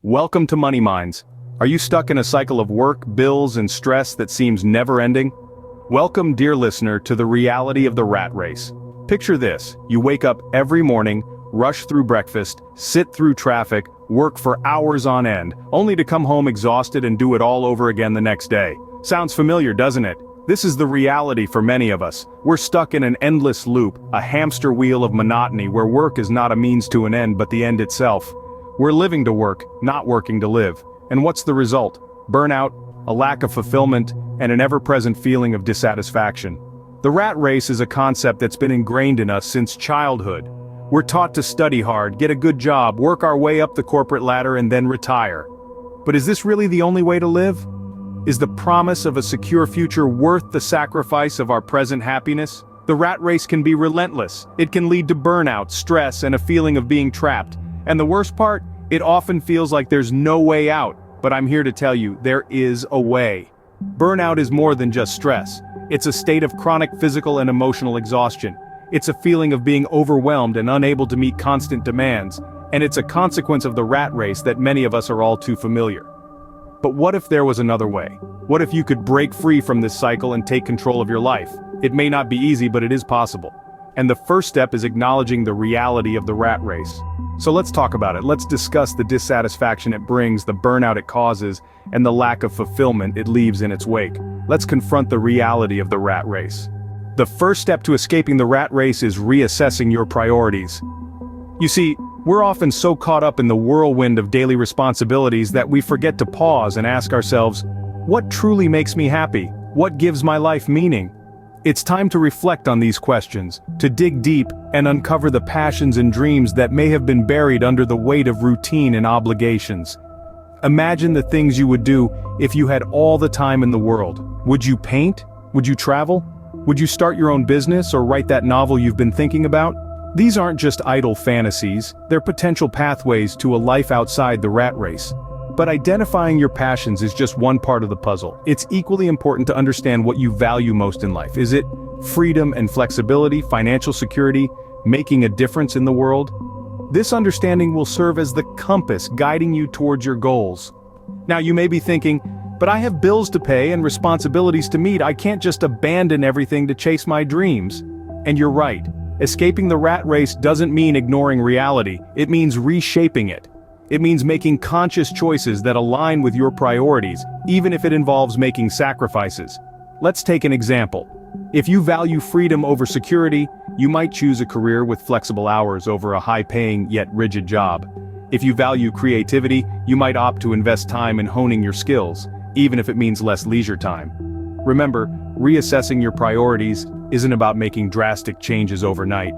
Welcome to Money Minds. Are you stuck in a cycle of work, bills, and stress that seems never-ending? Welcome, dear listener, to the reality of the rat race. Picture this: you wake up every morning, rush through breakfast, sit through traffic, work for hours on end, only to come home exhausted and do it all over again the next day. Sounds familiar, doesn't it? This is the reality for many of us. We're stuck in an endless loop, a hamster wheel of monotony where work is not a means to an end but the end itself. We're living to work, not working to live. And what's the result? Burnout, a lack of fulfillment, and an ever-present feeling of dissatisfaction. The rat race is a concept that's been ingrained in us since childhood. We're taught to study hard, get a good job, work our way up the corporate ladder, and then retire. But is this really the only way to live? Is the promise of a secure future worth the sacrifice of our present happiness? The rat race can be relentless. It can lead to burnout, stress, and a feeling of being trapped. And the worst part? It often feels like there's no way out, but I'm here to tell you, there is a way. Burnout is more than just stress. It's a state of chronic physical and emotional exhaustion. It's a feeling of being overwhelmed and unable to meet constant demands, and it's a consequence of the rat race that many of us are all too familiar. But what if there was another way? What if you could break free from this cycle and take control of your life? It may not be easy, but it is possible. And the first step is acknowledging the reality of the rat race. So let's talk about it. Let's discuss the dissatisfaction it brings, the burnout it causes, and the lack of fulfillment it leaves in its wake. Let's confront the reality of the rat race. The first step to escaping the rat race is reassessing your priorities. You see, we're often so caught up in the whirlwind of daily responsibilities that we forget to pause and ask ourselves, what truly makes me happy? What gives my life meaning? It's time to reflect on these questions, to dig deep and uncover the passions and dreams that may have been buried under the weight of routine and obligations. Imagine the things you would do if you had all the time in the world. Would you paint? Would you travel? Would you start your own business or write that novel you've been thinking about? These aren't just idle fantasies, they're potential pathways to a life outside the rat race. But identifying your passions is just one part of the puzzle. It's equally important to understand what you value most in life. Is it freedom and flexibility, financial security, making a difference in the world? This understanding will serve as the compass guiding you towards your goals. Now you may be thinking, but I have bills to pay and responsibilities to meet. I can't just abandon everything to chase my dreams. And you're right. Escaping the rat race doesn't mean ignoring reality. It means reshaping it. It means making conscious choices that align with your priorities, even if it involves making sacrifices. Let's take an example. If you value freedom over security, you might choose a career with flexible hours over a high-paying yet rigid job. If you value creativity, you might opt to invest time in honing your skills, even if it means less leisure time. Remember, reassessing your priorities isn't about making drastic changes overnight.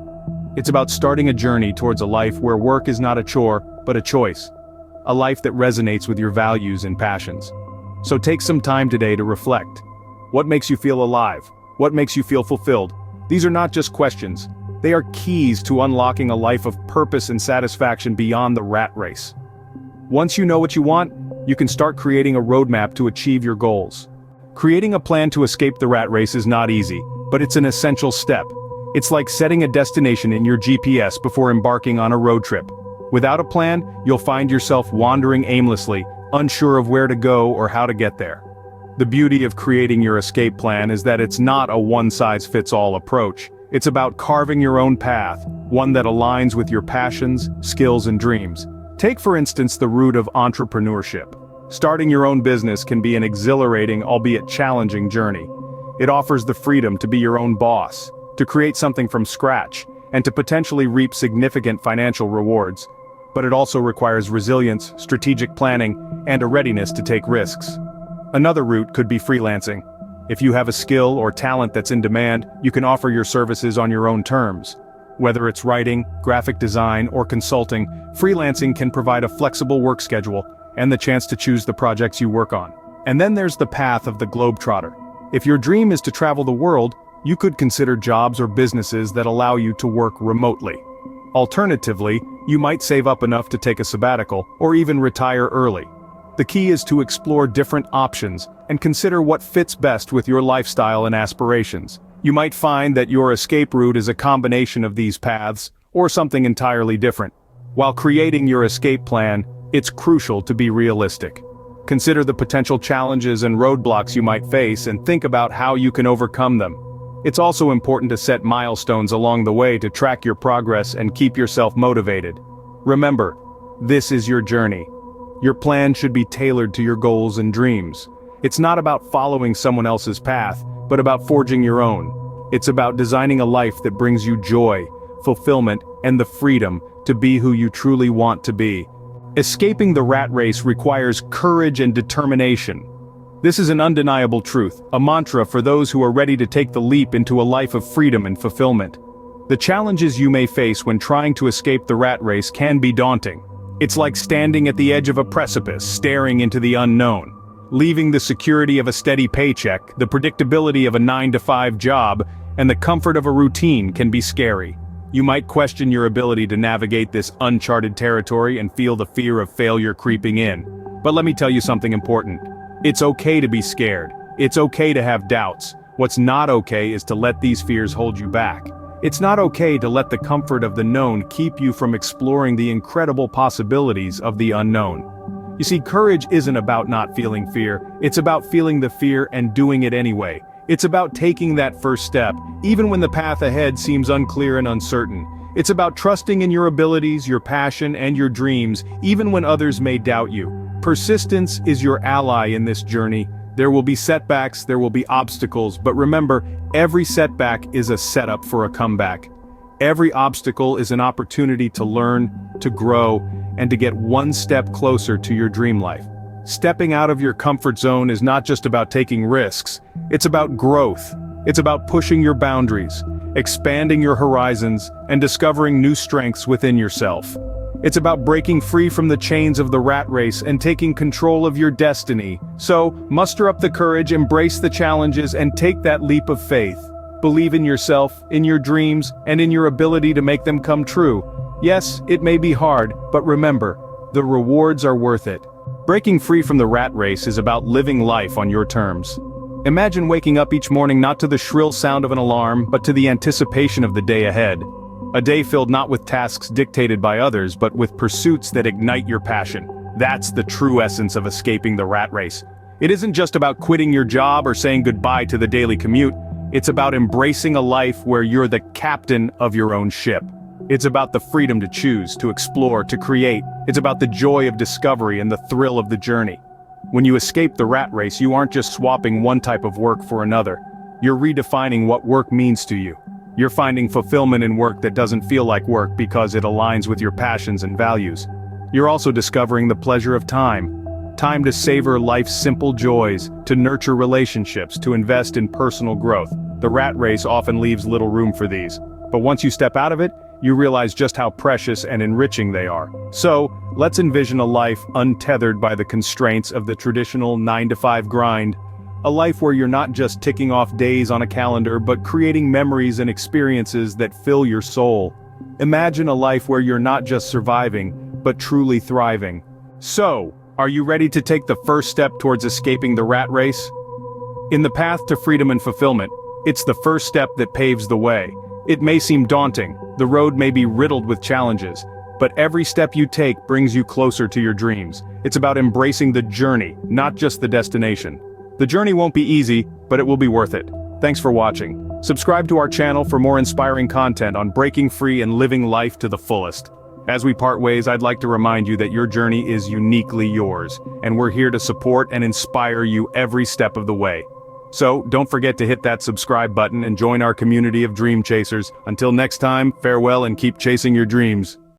It's about starting a journey towards a life where work is not a chore, but a choice. A life that resonates with your values and passions. So take some time today to reflect. What makes you feel alive? What makes you feel fulfilled? These are not just questions. They are keys to unlocking a life of purpose and satisfaction beyond the rat race. Once you know what you want, you can start creating a roadmap to achieve your goals. Creating a plan to escape the rat race is not easy, but it's an essential step. It's like setting a destination in your GPS before embarking on a road trip. Without a plan, you'll find yourself wandering aimlessly, unsure of where to go or how to get there. The beauty of creating your escape plan is that it's not a one-size-fits-all approach. It's about carving your own path, one that aligns with your passions, skills, and dreams. Take for instance the route of entrepreneurship. Starting your own business can be an exhilarating, albeit challenging journey. It offers the freedom to be your own boss, to create something from scratch, and to potentially reap significant financial rewards. But it also requires resilience, strategic planning, and a readiness to take risks. Another route could be freelancing. If you have a skill or talent that's in demand, you can offer your services on your own terms. Whether it's writing, graphic design, or consulting, freelancing can provide a flexible work schedule and the chance to choose the projects you work on. And then there's the path of the globetrotter. If your dream is to travel the world, you could consider jobs or businesses that allow you to work remotely. Alternatively, you might save up enough to take a sabbatical or even retire early. The key is to explore different options and consider what fits best with your lifestyle and aspirations. You might find that your escape route is a combination of these paths, or something entirely different. While creating your escape plan, it's crucial to be realistic. Consider the potential challenges and roadblocks you might face and think about how you can overcome them. It's also important to set milestones along the way to track your progress and keep yourself motivated. Remember, this is your journey. Your plan should be tailored to your goals and dreams. It's not about following someone else's path, but about forging your own. It's about designing a life that brings you joy, fulfillment, and the freedom to be who you truly want to be. Escaping the rat race requires courage and determination. This is an undeniable truth, a mantra for those who are ready to take the leap into a life of freedom and fulfillment. The challenges you may face when trying to escape the rat race can be daunting. It's like standing at the edge of a precipice, staring into the unknown. Leaving the security of a steady paycheck, the predictability of a 9-to-5 job, and the comfort of a routine can be scary. You might question your ability to navigate this uncharted territory and feel the fear of failure creeping in. But let me tell you something important. It's okay to be scared. It's okay to have doubts. What's not okay is to let these fears hold you back. It's not okay to let the comfort of the known keep you from exploring the incredible possibilities of the unknown. You see, courage isn't about not feeling fear, it's about feeling the fear and doing it anyway. It's about taking that first step, even when the path ahead seems unclear and uncertain. It's about trusting in your abilities, your passion, and your dreams, even when others may doubt you. Persistence is your ally in this journey. There will be setbacks, there will be obstacles, but remember, every setback is a setup for a comeback. Every obstacle is an opportunity to learn, to grow, and to get one step closer to your dream life. Stepping out of your comfort zone is not just about taking risks, it's about growth. It's about pushing your boundaries, expanding your horizons, and discovering new strengths within yourself. It's about breaking free from the chains of the rat race and taking control of your destiny. So, muster up the courage, embrace the challenges, and take that leap of faith. Believe in yourself, in your dreams, and in your ability to make them come true. Yes, it may be hard, but remember, the rewards are worth it. Breaking free from the rat race is about living life on your terms. Imagine waking up each morning not to the shrill sound of an alarm, but to the anticipation of the day ahead. A day filled not with tasks dictated by others, but with pursuits that ignite your passion. That's the true essence of escaping the rat race. It isn't just about quitting your job or saying goodbye to the daily commute. It's about embracing a life where you're the captain of your own ship. It's about the freedom to choose, to explore, to create. It's about the joy of discovery and the thrill of the journey. When you escape the rat race, you aren't just swapping one type of work for another. You're redefining what work means to you. You're finding fulfillment in work that doesn't feel like work because it aligns with your passions and values. You're also discovering the pleasure of time. Time to savor life's simple joys, to nurture relationships, to invest in personal growth. The rat race often leaves little room for these. But once you step out of it, you realize just how precious and enriching they are. So, let's envision a life untethered by the constraints of the traditional 9-to-5 grind. A life where you're not just ticking off days on a calendar, but creating memories and experiences that fill your soul. Imagine a life where you're not just surviving, but truly thriving. So, are you ready to take the first step towards escaping the rat race? In the path to freedom and fulfillment, it's the first step that paves the way. It may seem daunting, the road may be riddled with challenges, but every step you take brings you closer to your dreams. It's about embracing the journey, not just the destination. The journey won't be easy, but it will be worth it. Thanks for watching. Subscribe to our channel for more inspiring content on breaking free and living life to the fullest. As we part ways, I'd like to remind you that your journey is uniquely yours, and we're here to support and inspire you every step of the way. So, don't forget to hit that subscribe button and join our community of dream chasers. Until next time, farewell and keep chasing your dreams.